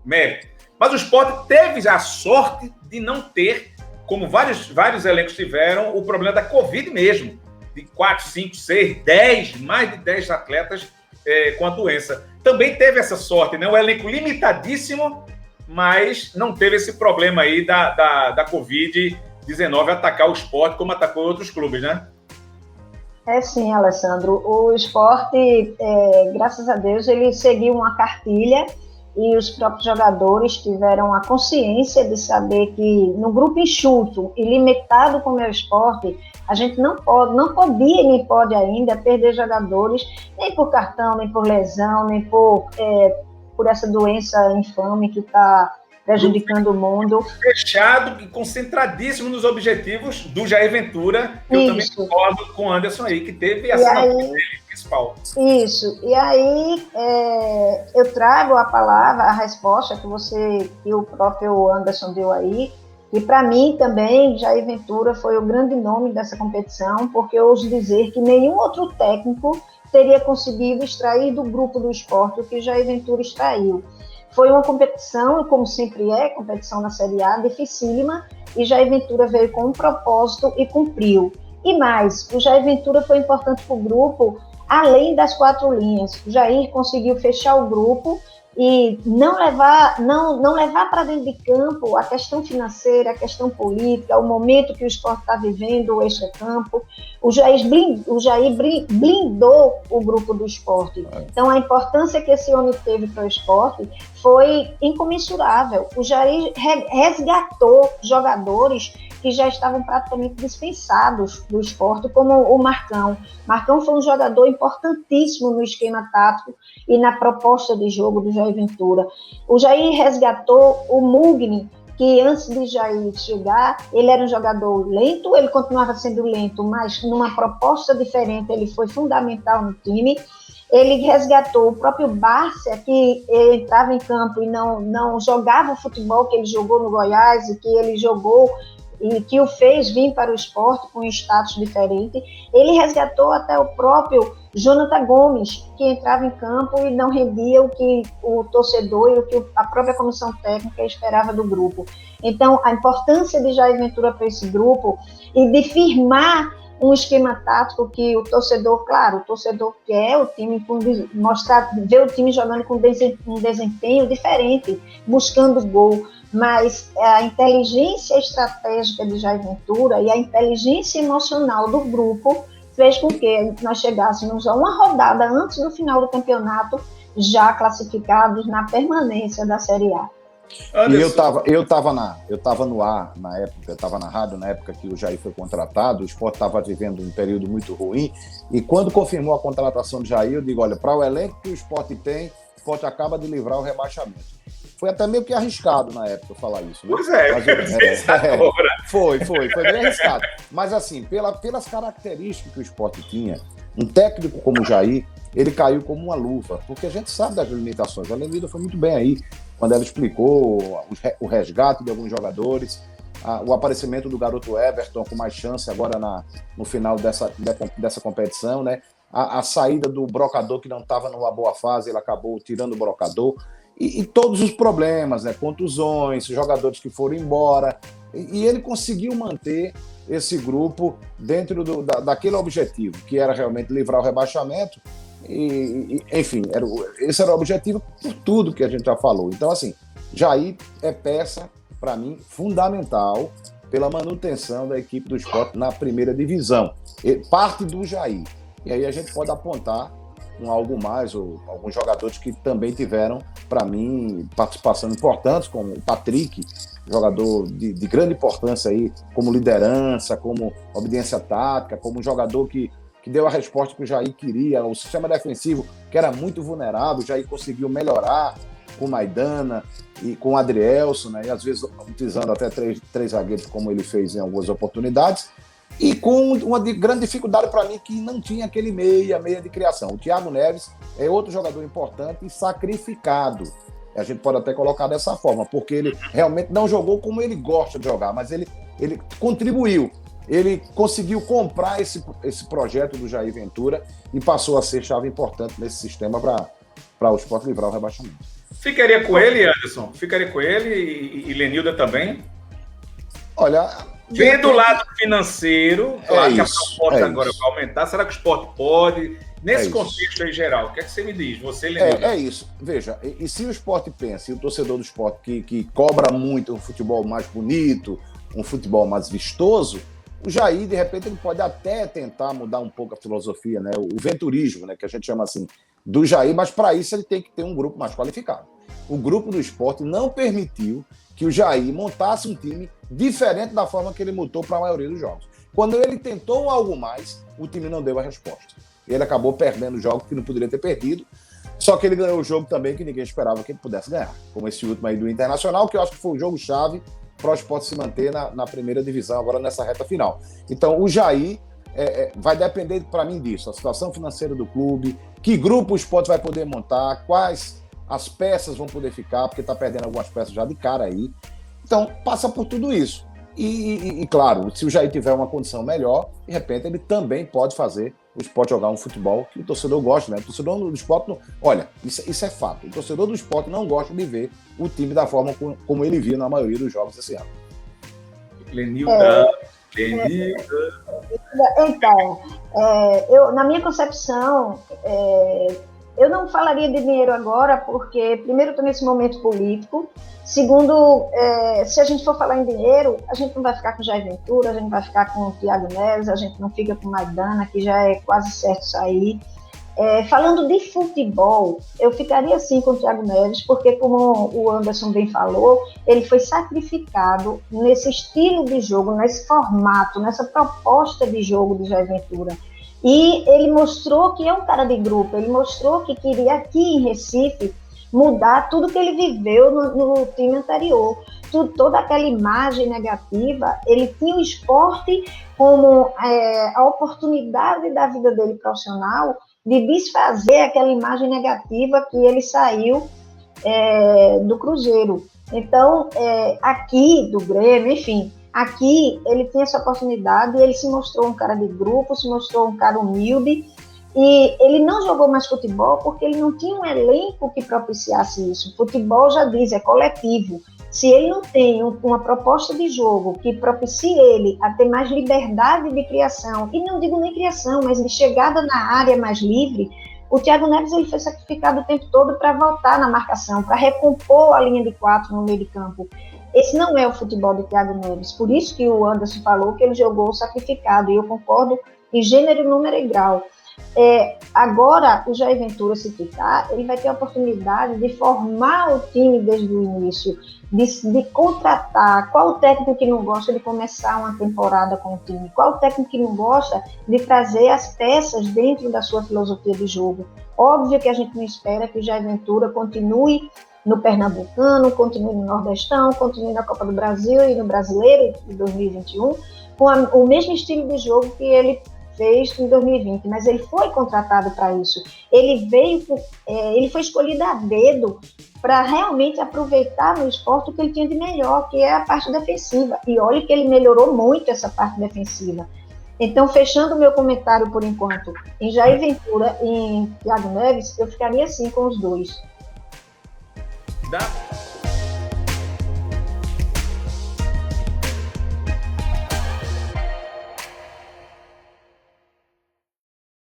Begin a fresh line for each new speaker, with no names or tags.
mérito. Mas o Sport teve a sorte de não ter, como vários elencos tiveram, o problema da Covid mesmo, de 4, 5, 6, 10, mais de 10 atletas com a doença. Também teve essa sorte, né? Um elenco limitadíssimo, mas não teve esse problema aí da Covid-19 atacar o Sport como atacou outros clubes, né?
Sim, Alessandro. O Sport, graças a Deus, ele seguiu uma cartilha e os próprios jogadores tiveram a consciência de saber que no grupo enxuto e limitado como é o Sport, a gente não podia e nem pode ainda perder jogadores, nem por cartão, nem por lesão, nem por essa doença infame que está prejudicando o mundo.
Fechado e concentradíssimo nos objetivos do Jair Ventura, que eu também concordo com o Anderson aí, que teve a assinatura dele principal.
Isso, e aí eu trago a palavra, a resposta que o próprio Anderson deu aí, e para mim também, Jair Ventura foi o grande nome dessa competição, porque eu ouso dizer que nenhum outro técnico teria conseguido extrair do grupo do Sport o que Jair Ventura extraiu. Foi uma competição, como sempre competição na Série A, dificílima, e Jair Ventura veio com um propósito e cumpriu. E mais, o Jair Ventura foi importante para o grupo, além das 4 linhas. O Jair conseguiu fechar o grupo e não levar para dentro de campo a questão financeira, a questão política, o momento que o Sport está vivendo, o extra-campo. O Jair blindou o grupo do Sport. Então, a importância que esse homem teve para o Sport foi incomensurável. O Jair resgatou jogadores que já estavam praticamente dispensados do Sport, como o Marcão. Marcão foi um jogador importantíssimo no esquema tático e na proposta de jogo do Jair Ventura. O Jair resgatou o Mugni, que antes de Jair chegar, ele era um jogador lento, ele continuava sendo lento, mas numa proposta diferente, ele foi fundamental no time. Ele resgatou o próprio Bárcia, que entrava em campo e não jogava o futebol que ele jogou no Goiás e que ele jogou e que o fez vir para o Sport com um status diferente. Ele resgatou até o próprio Jonathan Gomes, que entrava em campo e não rendia o que o torcedor e o que a própria comissão técnica esperava do grupo. Então, a importância de Jair Ventura para esse grupo e de firmar um esquema tático que o torcedor quer o time ver o time jogando com um desempenho diferente, buscando gol. Mas a inteligência estratégica de Jair Ventura e a inteligência emocional do grupo fez com que nós chegássemos a uma rodada antes do final do campeonato, já classificados na permanência da Série A.
E eu tava no ar na época, eu estava na rádio na época que o Jair foi contratado, o Sport estava vivendo um período muito ruim, e quando confirmou a contratação de Jair, eu digo, olha, para o elenco que o Sport tem, o Sport acaba de livrar o rebaixamento. Foi até meio que arriscado na época falar isso, né?
Pois
Foi bem arriscado. Mas assim, pelas características que o Sport tinha, um técnico como o Jair, ele caiu como uma luva, porque a gente sabe das limitações. A Lenilda foi muito bem aí, quando ela explicou o resgate de alguns jogadores, o aparecimento do garoto Everton com mais chance agora no final dessa competição, né? A saída do Brocador, que não estava numa boa fase, ele acabou tirando o Brocador. E todos os problemas, né? Contusões, jogadores que foram embora, e ele conseguiu manter esse grupo dentro daquele objetivo, que era realmente livrar o rebaixamento, enfim, esse era o objetivo por tudo que a gente já falou. Então, assim, Jair é peça, para mim, fundamental pela manutenção da equipe do Sport na primeira divisão. Parte do Jair. E aí a gente pode apontar com algo mais, ou alguns jogadores que também tiveram, para mim, participação importante, como o Patrick, jogador de grande importância aí, como liderança, como obediência tática, como um jogador que deu a resposta que o Jair queria, o sistema defensivo, que era muito vulnerável, o Jair conseguiu melhorar com o Maidana e com o Adrielson, né, e às vezes utilizando até três zagueiros, como ele fez em algumas oportunidades, e com uma grande dificuldade para mim, que não tinha aquele meia de criação. O Thiago Neves é outro jogador importante e sacrificado. A gente pode até colocar dessa forma, porque ele realmente não jogou como ele gosta de jogar, mas ele contribuiu. Ele conseguiu comprar esse projeto do Jair Ventura e passou a ser chave importante nesse sistema para o Sport livrar o rebaixamento.
Ficaria com ele, Anderson? Ficaria com ele e Lenilda também?
Olha,
vendo o lado financeiro, claro que a proposta agora
isso.
vai aumentar, será que o esporte pode? Nesse contexto aí geral, o que é que você me diz? Você,
Lenilda? É isso. Veja, e se o esporte pensa, e o torcedor do esporte que cobra muito um futebol mais bonito, um futebol mais vistoso, o Jair, de repente, ele pode até tentar mudar um pouco a filosofia, né? O venturismo, né? Que a gente chama assim, do Jair, mas para isso ele tem que ter um grupo mais qualificado. O grupo do esporte não permitiu que o Jair montasse um time diferente da forma que ele montou para a maioria dos jogos. Quando ele tentou algo mais, o time não deu a resposta. Ele acabou perdendo jogos que não poderia ter perdido, só que ele ganhou o jogo também que ninguém esperava que ele pudesse ganhar, como esse último aí do Internacional, que eu acho que foi o jogo-chave para o esporte se manter na primeira divisão agora nessa reta final. Então, o Jair vai depender, para mim, disso, a situação financeira do clube, que grupo o esporte vai poder montar, quais as peças vão poder ficar, porque está perdendo algumas peças já de cara aí. Então, passa por tudo isso. E claro, se o Jair tiver uma condição melhor, de repente ele também pode fazer o esporte jogar um futebol que o torcedor gosta, né? O torcedor do esporte, olha, isso é fato. O torcedor do esporte não gosta de ver o time da forma como ele viu na maioria dos jogos desse ano.
Lenilda.
Então, eu, na minha concepção, eu não falaria de dinheiro agora, porque, primeiro, estou nesse momento político. Segundo, se a gente for falar em dinheiro, a gente não vai ficar com o Jair Ventura, a gente vai ficar com o Thiago Neves, a gente não fica com o Maidana, que já é quase certo sair. Falando de futebol, eu ficaria sim com o Thiago Neves, porque, como o Anderson bem falou, ele foi sacrificado nesse estilo de jogo, nesse formato, nessa proposta de jogo de Jair Ventura. E ele mostrou que é um cara de grupo, ele mostrou que queria aqui em Recife mudar tudo que ele viveu no time anterior. Toda aquela imagem negativa, ele tinha o esporte como a oportunidade da vida dele profissional de desfazer aquela imagem negativa que ele saiu do Cruzeiro. Então, aqui do Grêmio, enfim, aqui ele tinha essa oportunidade, ele se mostrou um cara de grupo, se mostrou um cara humilde, e ele não jogou mais futebol porque ele não tinha um elenco que propiciasse isso. Futebol, já diz, é coletivo. Se ele não tem uma proposta de jogo que propicie ele a ter mais liberdade de criação, e não digo nem criação, mas de chegada na área mais livre, o Thiago Neves ele foi sacrificado o tempo todo para voltar na marcação, para recompor a linha de 4 no meio de campo. Esse não é o futebol de Thiago Neves, por isso que o Anderson falou que ele jogou sacrificado, e eu concordo em gênero, número e grau. Agora, o Jair Ventura, se ficar, ele vai ter a oportunidade de formar o time desde o início, de contratar. Qual o técnico que não gosta de começar uma temporada com o time? Qual o técnico que não gosta de trazer as peças dentro da sua filosofia de jogo? Óbvio que a gente não espera que o Jair Ventura continue no Pernambucano, continue no Nordestão, continue na Copa do Brasil e no Brasileiro de 2021, com o mesmo estilo de jogo que ele fez em 2020, mas ele foi contratado para isso. Ele foi escolhido a dedo para realmente aproveitar no esporte o que ele tinha de melhor, que é a parte defensiva. E olha que ele melhorou muito essa parte defensiva. Então, fechando o meu comentário por enquanto, em Jair Ventura e em Thiago Neves, eu ficaria assim com os dois.
Dá